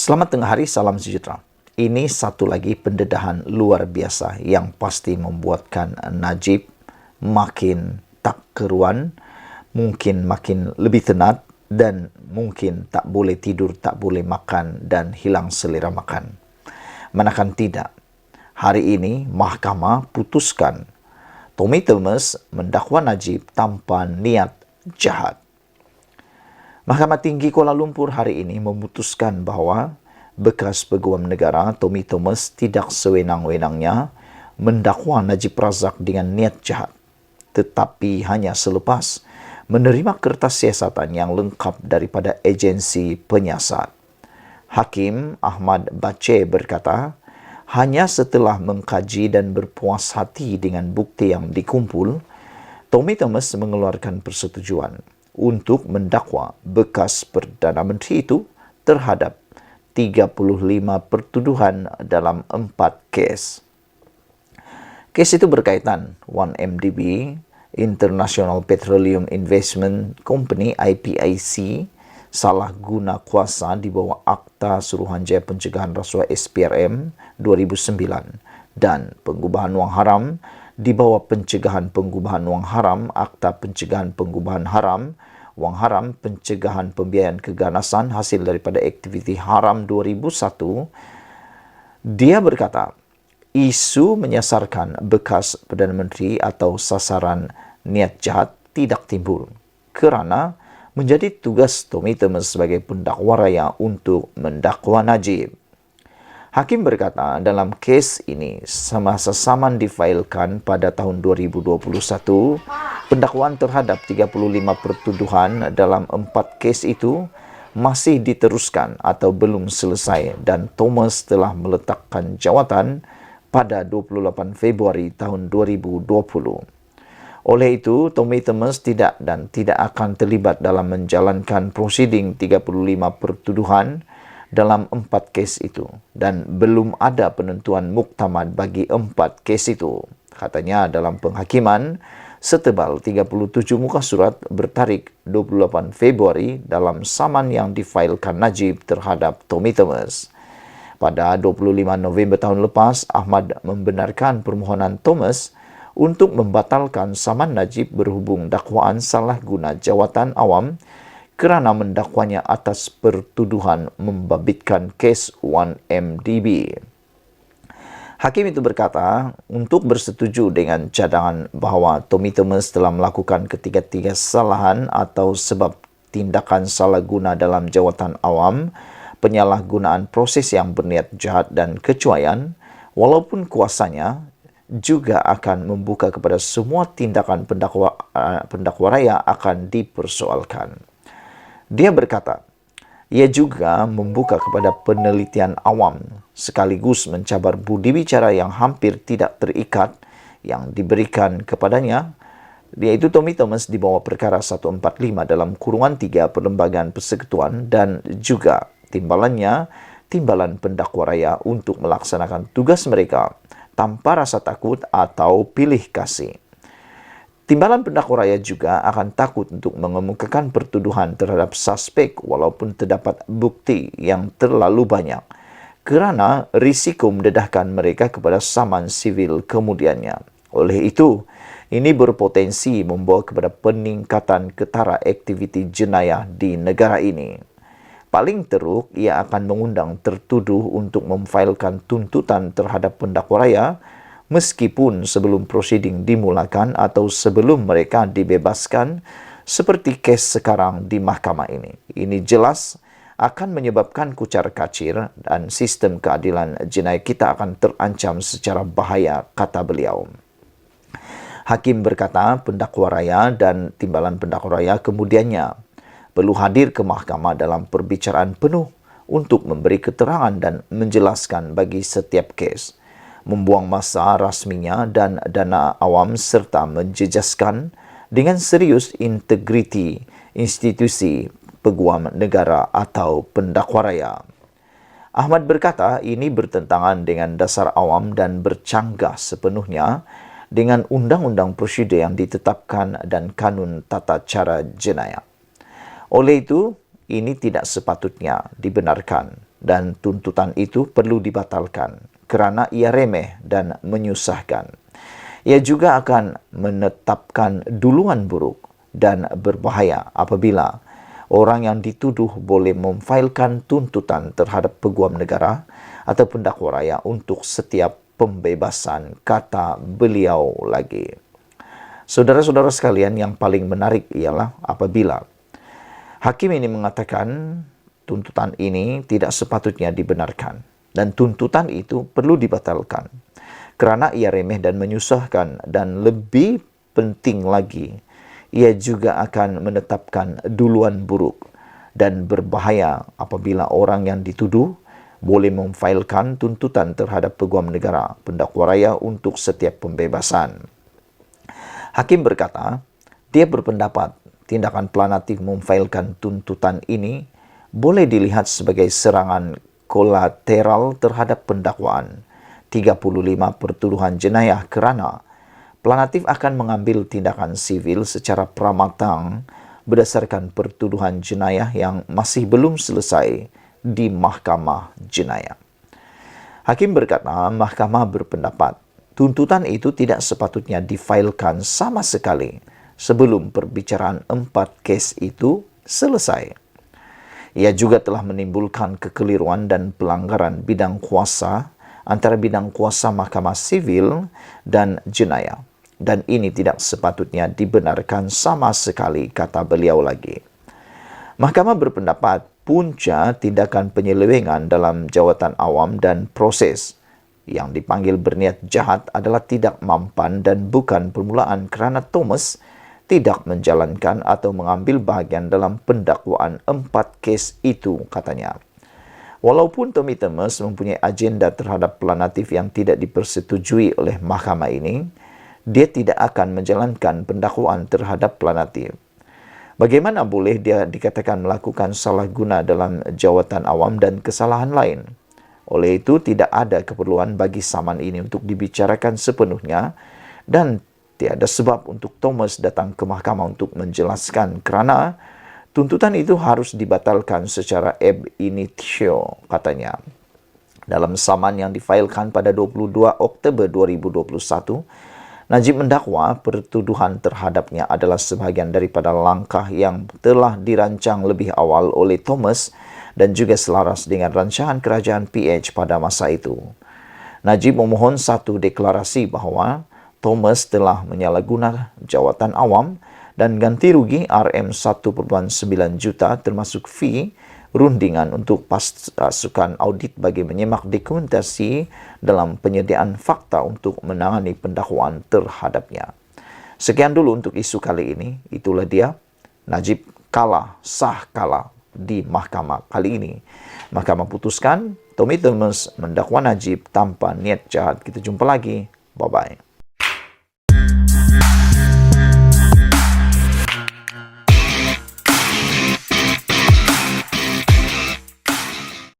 Selamat tengah hari, salam sejahtera. Ini satu lagi pendedahan luar biasa yang pasti membuatkan Najib makin tak keruan, mungkin makin lebih tenat dan mungkin tak boleh tidur, tak boleh makan dan hilang selera makan. Manakala tidak, hari ini mahkamah putuskan Tommy Thomas mendakwa Najib tanpa niat jahat. Mahkamah Tinggi Kuala Lumpur hari ini memutuskan bahawa bekas Peguam Negara Tommy Thomas tidak sewenang-wenangnya mendakwa Najib Razak dengan niat jahat, tetapi hanya selepas menerima kertas siasatan yang lengkap daripada agensi penyiasat. Hakim Ahmad Bache berkata, hanya setelah mengkaji dan berpuas hati dengan bukti yang dikumpul, Tommy Thomas mengeluarkan persetujuan untuk mendakwa bekas Perdana Menteri itu terhadap 35 pertuduhan dalam 4 kes. Kes itu berkaitan 1MDB, International Petroleum Investment Company IPIC, salah guna kuasa di bawah Akta Suruhanjaya Pencegahan Rasuah SPRM 2009 dan pengubahan wang haram di bawah Pencegahan Pengubahan Wang Haram, Akta Pencegahan Pengubahan Haram, Wang Haram, Pencegahan Pembiayaan Keganasan hasil daripada aktiviti haram 2001. Dia berkata, isu menyasarkan bekas Perdana Menteri atau sasaran niat jahat tidak timbul kerana menjadi tugas Tommy Thomas sebagai pendakwa raya untuk mendakwa Najib. Hakim berkata dalam kes ini semasa saman difailkan pada tahun 2021, pendakwaan terhadap 35 pertuduhan dalam 4 kes itu masih diteruskan atau belum selesai dan Thomas telah meletakkan jawatan pada 28 Februari tahun 2020. Oleh itu, Tommy Thomas tidak akan terlibat dalam menjalankan prosiding 35 pertuduhan dalam 4 kes itu dan belum ada penentuan muktamad bagi 4 kes itu, katanya dalam penghakiman setebal 37 muka surat bertarik 28 Februari dalam saman yang difailkan Najib terhadap Tommy Thomas. Pada 25 November tahun lepas, Ahmad membenarkan permohonan Thomas untuk membatalkan saman Najib berhubung dakwaan salah guna jawatan awam kerana mendakwanya atas pertuduhan membabitkan kes 1MDB. Hakim itu berkata untuk bersetuju dengan cadangan bahawa Tommy Thomas telah melakukan ketiga-tiga kesalahan atau sebab tindakan salah guna dalam jawatan awam, penyalahgunaan proses yang berniat jahat dan kecuaian, walaupun kuasanya juga akan membuka kepada semua tindakan pendakwa raya akan dipersoalkan. Dia berkata, ia juga membuka kepada penelitian awam sekaligus mencabar budi bicara yang hampir tidak terikat yang diberikan kepadanya, iaitu Tommy Thomas di bawah perkara 145 dalam kurungan 3 Perlembagaan Persekutuan dan juga timbalan pendakwa raya untuk melaksanakan tugas mereka tanpa rasa takut atau pilih kasih. Timbalan pendakwa raya juga akan takut untuk mengemukakan pertuduhan terhadap suspek walaupun terdapat bukti yang terlalu banyak kerana risiko mendedahkan mereka kepada saman sivil kemudiannya. Oleh itu, ini berpotensi membawa kepada peningkatan ketara aktiviti jenayah di negara ini. Paling teruk, ia akan mengundang tertuduh untuk memfailkan tuntutan terhadap pendakwa raya meskipun sebelum prosiding dimulakan atau sebelum mereka dibebaskan seperti kes sekarang di mahkamah ini. Ini jelas akan menyebabkan kucar-kacir dan sistem keadilan jenayah kita akan terancam secara bahaya, kata beliau. Hakim berkata pendakwa raya dan timbalan pendakwa raya kemudiannya perlu hadir ke mahkamah dalam perbicaraan penuh untuk memberi keterangan dan menjelaskan bagi setiap kes, membuang masa rasminya dan dana awam serta menjejaskan dengan serius integriti institusi peguam negara atau pendakwa raya. Ahmad berkata ini bertentangan dengan dasar awam dan bercanggah sepenuhnya dengan undang-undang prosedur yang ditetapkan dan kanun tata cara jenayah. Oleh itu, ini tidak sepatutnya dibenarkan dan tuntutan itu perlu dibatalkan kerana ia remeh dan menyusahkan. Ia juga akan menetapkan duluan buruk dan berbahaya apabila orang yang dituduh boleh memfailkan tuntutan terhadap peguam negara atau pendakwa raya untuk setiap pembebasan, kata beliau lagi. Saudara-saudara sekalian, yang paling menarik ialah apabila hakim ini mengatakan tuntutan ini tidak sepatutnya dibenarkan dan tuntutan itu perlu dibatalkan kerana ia remeh dan menyusahkan, dan lebih penting lagi, ia juga akan menetapkan duluan buruk dan berbahaya apabila orang yang dituduh boleh memfailkan tuntutan terhadap peguam negara, pendakwa raya untuk setiap pembebasan. Hakim berkata, dia berpendapat tindakan planatif memfailkan tuntutan ini boleh dilihat sebagai serangan kolateral terhadap pendakwaan 35 pertuduhan jenayah kerana planatif akan mengambil tindakan sivil secara pramatang berdasarkan pertuduhan jenayah yang masih belum selesai di mahkamah jenayah. Hakim berkata, mahkamah berpendapat tuntutan itu tidak sepatutnya difailkan sama sekali sebelum perbicaraan 4 kes itu selesai. Ia juga telah menimbulkan kekeliruan dan pelanggaran bidang kuasa antara bidang kuasa mahkamah sivil dan jenayah, dan ini tidak sepatutnya dibenarkan sama sekali, kata beliau lagi. Mahkamah berpendapat punca tindakan penyelewengan dalam jawatan awam dan proses yang dipanggil berniat jahat adalah tidak mampan dan bukan permulaan kerana Thomas tidak menjalankan atau mengambil bahagian dalam pendakwaan 4 kes itu, katanya. Walaupun Tommy Thomas mempunyai agenda terhadap planatif yang tidak dipersetujui oleh mahkamah ini, dia tidak akan menjalankan pendakwaan terhadap planatif. Bagaimana boleh dia dikatakan melakukan salah guna dalam jawatan awam dan kesalahan lain? Oleh itu, tidak ada keperluan bagi saman ini untuk dibicarakan sepenuhnya dan tiada sebab untuk Thomas datang ke mahkamah untuk menjelaskan kerana tuntutan itu harus dibatalkan secara ab initio, katanya. Dalam saman yang difailkan pada 22 Oktober 2021, Najib mendakwa pertuduhan terhadapnya adalah sebahagian daripada langkah yang telah dirancang lebih awal oleh Thomas dan juga selaras dengan rancangan kerajaan PH pada masa itu. Najib memohon satu deklarasi bahawa Thomas telah menyalahguna jawatan awam dan ganti rugi RM1.9 juta termasuk fee rundingan untuk pasukan audit bagi menyemak dokumentasi dalam penyediaan fakta untuk menangani pendakwaan terhadapnya. Sekian dulu untuk isu kali ini. Itulah dia, Najib sah kalah di mahkamah kali ini. Mahkamah putuskan Tommy Thomas mendakwa Najib tanpa niat jahat. Kita jumpa lagi. Bye-bye.